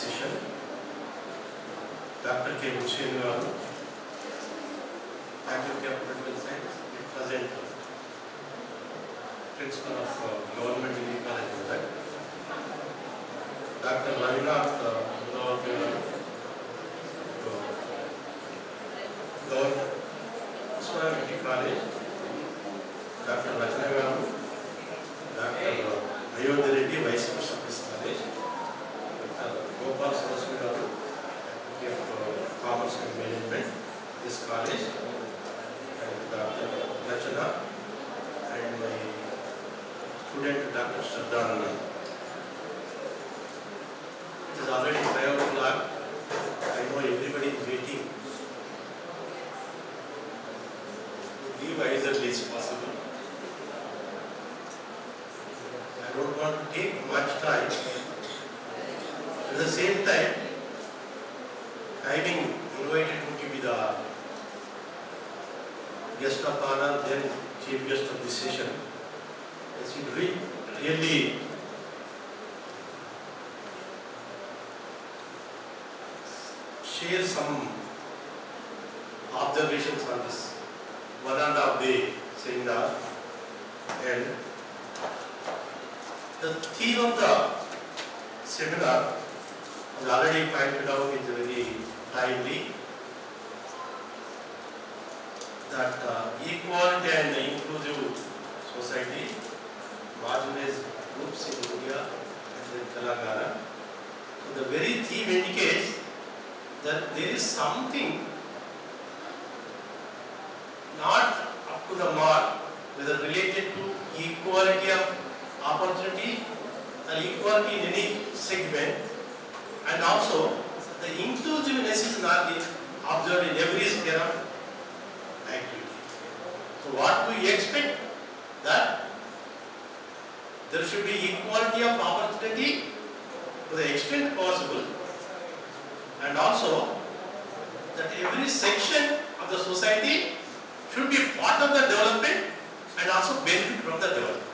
session. Dr. K. Shivareddy, Faculty of Political Science, present Principal of Government Degree College. Dr. Ravinath, OSMANIA College, Dr. Validictory, Dr. Shivareddy, Vice Principal of this College, Dr. Faculty of Commerce and Management, this college, and Dr. Rachana, and my student Dr. Shivareddy. It is already 5 o'clock. I know everybody is waiting. Leave as early as possible. I don't want to take much time. At the same time, having invited me to be the guest of honor, then chief guest of this session, I should really share some observations on this one and a half day seminar. And the theme of the seminar was already pointed out, is very timely, that equality and inclusive society, marginalized groups in India and in Telangana. So the very theme indicates that there is something not up to the mark, whether related to equality of opportunity or equality in any segment, and also the inclusiveness is not observed in every sphere of activity. So what we expect, that there should be equality of opportunity to the extent possible, and also that every section of the society should be part of the development and also benefit from the development.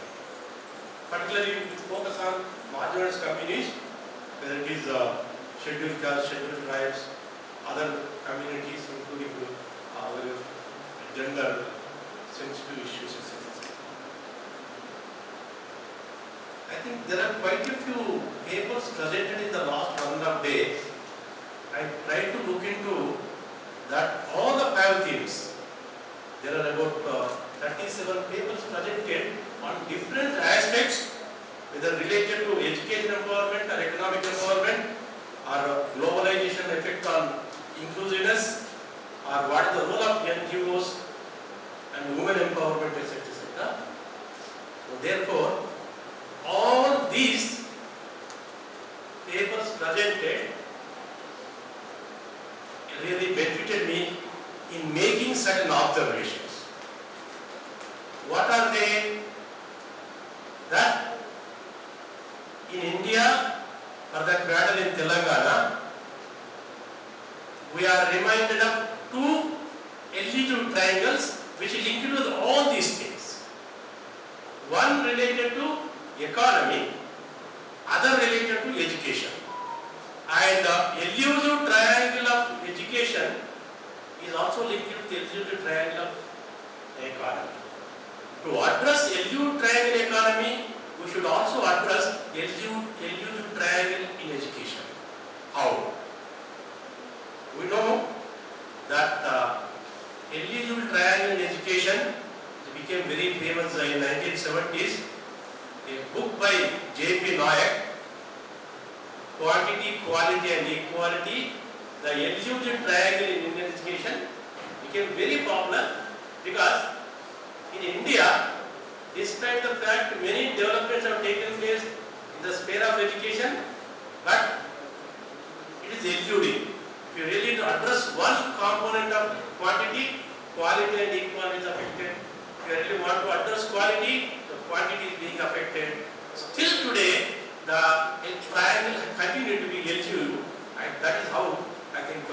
Particularly we focus on marginalized communities, whether it is scheduled castes, scheduled tribes, other communities, including our gender sensitive issues, etc. I think there are quite a few papers presented in the last 1.5 days. I tried to look into that all the 5 themes. There are about 37 papers presented on different aspects, whether related to education empowerment or economic empowerment, or globalization effect on inclusiveness, or what is the role of NGOs and women empowerment, etc. etc. So therefore, all these papers presented really benefited me in making certain observations. What are they? That in India, or that matter in Telangana, we are reminded of 2 eligible triangles which link with all these things. One related to economy, other related to education. And the elusive triangle of education is also linked to the elusive triangle of economy. To address elusive triangle economy, we should also address elusive triangle in education. How? We know that elusive triangle in education became very famous in 1970s. A book by J.P. Nayak, Quantity, Quality and Equality, the elusive triangle in Indian education, became very popular because in India, despite the fact many developments have taken place in the sphere of education, but it is eluding. If you really to address one component of quantity, quality and equality is affected. If you really want to address quality, the quantity is being affected. Still today, the triangle continue to be eligible, and that is how I think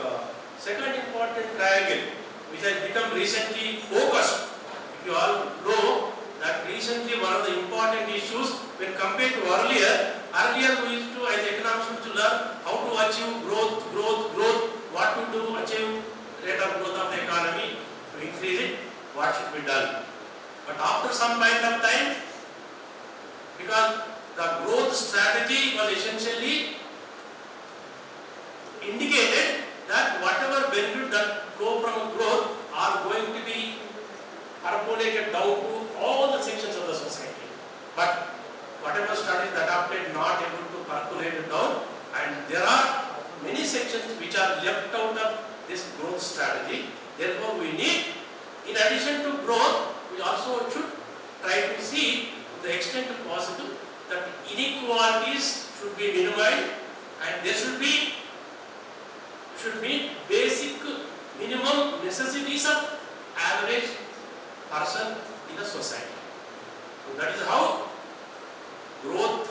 second important triangle which has become recently focused. If you all know that recently one of the important issues when compared to earlier we used to, as economics, to learn how to some point of time, because the growth strategy was essentially indicated that whatever benefit that flow from growth are going to be percolated down to all the sections of the society. But whatever strategy adopted not able to percolate it down, and there are many sections which are left out of this growth strategy. Therefore, we need, in addition to growth, we also should try to see to the extent possible that inequalities should be minimized, and there should be basic minimum necessities of average person in the society. So that is how growth,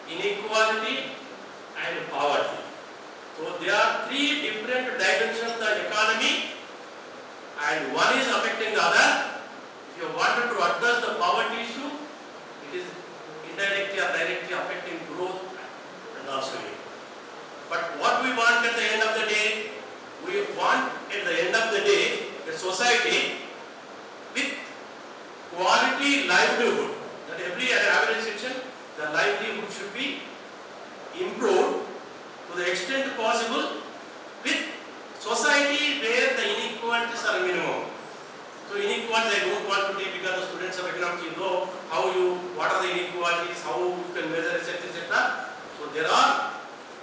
inequality and poverty. So there are three different dimensions of the economy, and one is affecting the other. If you wanted to address the poverty issue, it is indirectly or directly affecting growth and also inequality. But what we want at the end of the day, we want at the end of the day a society with quality livelihood. That every average section, the livelihood should be improved to the extent possible, with society where the inequalities are minimum. So inequalities I don't want to take, because the students of economics, you know what are the inequalities, how you can measure, etc. So there are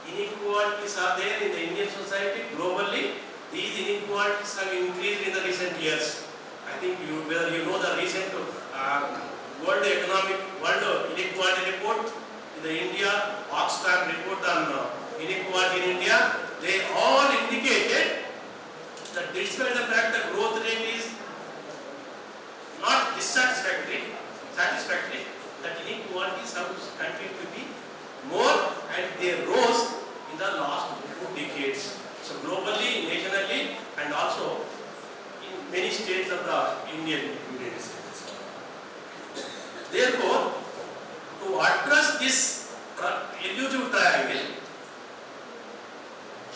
inequalities are there in the Indian society globally. These inequalities have increased in the recent years. I think whether you know the recent World Inequality Report, the India Oxfam report on inequality in India, they all indicated that despite the fact that growth rate is not satisfactory, that inequalities have continued to be more, and they rose in the last 2 decades. So globally, nationally, and also in many states of the Indian Union. Therefore, to address this elusive triangle,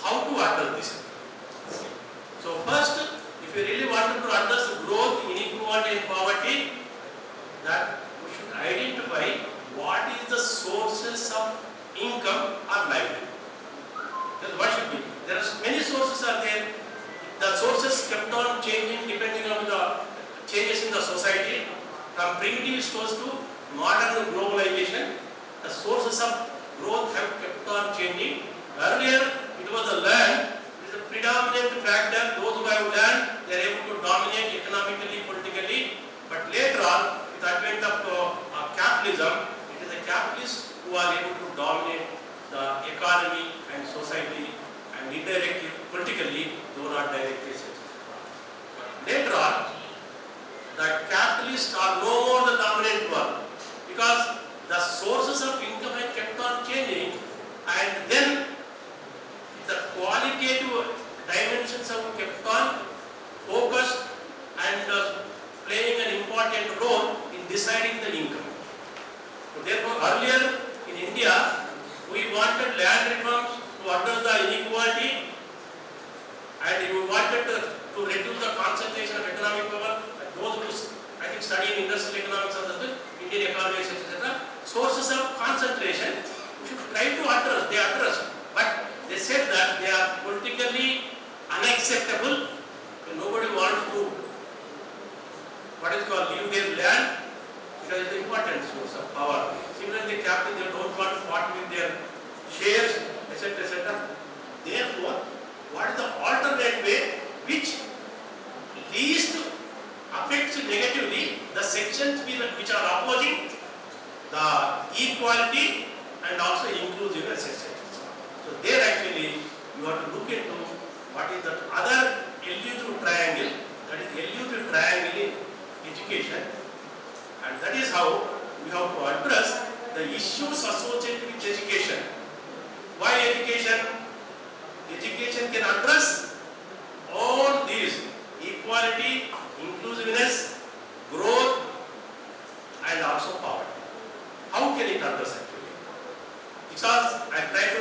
how to address this? So first, if you really wanted to address growth, inequality and poverty, that we should identify what is the sources of income or livelihood. What should be? There are many sources are there. The sources kept on changing depending on the changes in the society. From primitive source to modern globalization, the sources of growth have kept on changing. Earlier, it was the land. It is a predominant factor. Those who have land, they are able to dominate economically, politically. But later on, with the advent of capitalism, it is the capitalists who are able to dominate the economy and society, and indirectly, politically, though not directly. Later on, the capitalists are no more the dominant one, because the sources of income have kept on changing, and then the qualitative dimensions have kept on focused and playing an important role in deciding the income. So therefore, earlier in India, we wanted land reforms to address the inequality, and we wanted to reduce the concentration of economic power. Those who study in industrial economics of the Indian economy, etc. Sources of concentration we should try to address. They addressed, but they said that they are politically unacceptable. Nobody wants to leave their land, because it is an important source of power. Similarly, capitalists, they don't want to part with their shares, etc. Therefore, what is the alternate way which least affects negatively the sections which are opposing the equality and also inclusiveness, etc. So there actually you have to look into what is the other elusive triangle, that is elusive triangle in education, and that is how we have to address the issues associated with education. Why education? Education can address all these: equality, inclusiveness, growth, and also poverty. How can it address actually? Because I try to